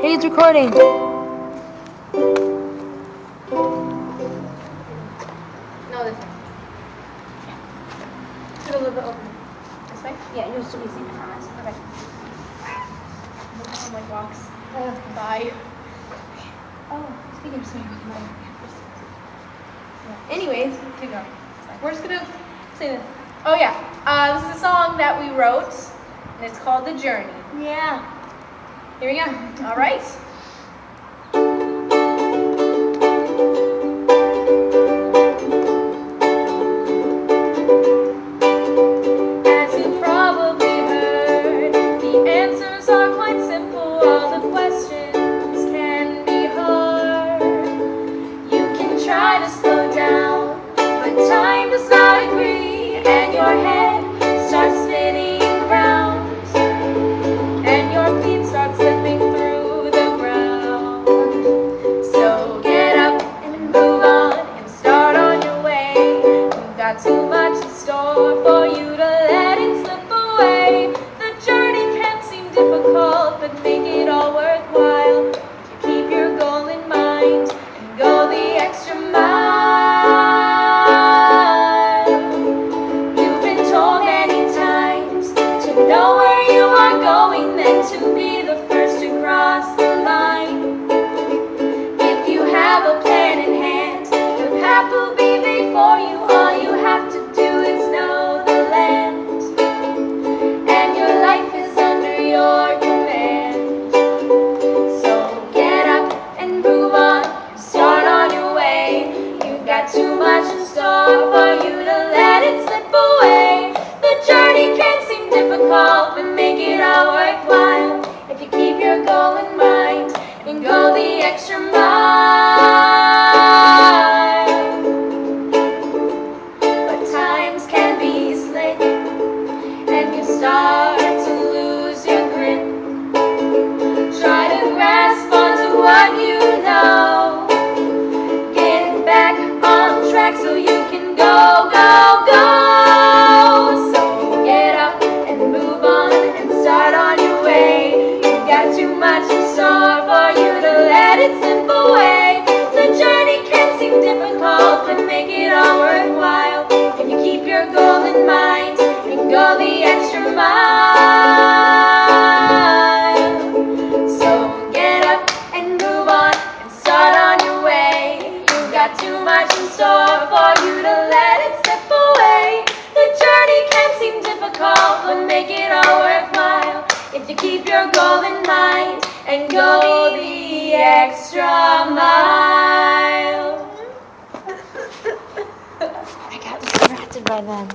Hey, it's recording. No, this way. Put a little bit open. This way? Yeah, you'll still be seeing the comments. Okay. I'm like walks. Bye. Oh, speaking of saying goodbye. Anyways, keep going. We're just gonna say this. Oh yeah. This is a song that we wrote, and it's called "The Journey." Yeah. Here we go. All right. As you probably heard, the answers are quite simple. All the questions can be hard. You can try to slow down, but time does not agree, and your head starts spinning round, and your feet start slipping through the ground. So get up and move on and start on your way. You've got too much in store for you to let it slip away. The journey can seem difficult, but make it all worthwhile if you keep your goal in mind and go the extra mile. You've been told many times to know where you are going, then to be the first to cross the line. If you have a plan in hand, the path will be before you. All you have to do is know the land, and your life is under your command. So get up and move on, and start on your way. You've got too much in store for you to let it slip away. The journey can seem difficult, but make it all worthwhile if you keep your goal in mind and go the extra mile. But times can be slick, and you start to lose your grip. Try to grasp onto what you know. Get back on track so you can go, go, go. So get up and move on and start on your way. You've got too much in store for you to let it slip away. The journey can seem difficult, but make it all worthwhile if you keep your goal in mind and go the extra mile. So get up and move on and start on your way. You've got too much in store for you to let it slip away. The journey can seem difficult, but make it all worthwhile if you keep your goal in mind and go the extra mile. I got distracted by them.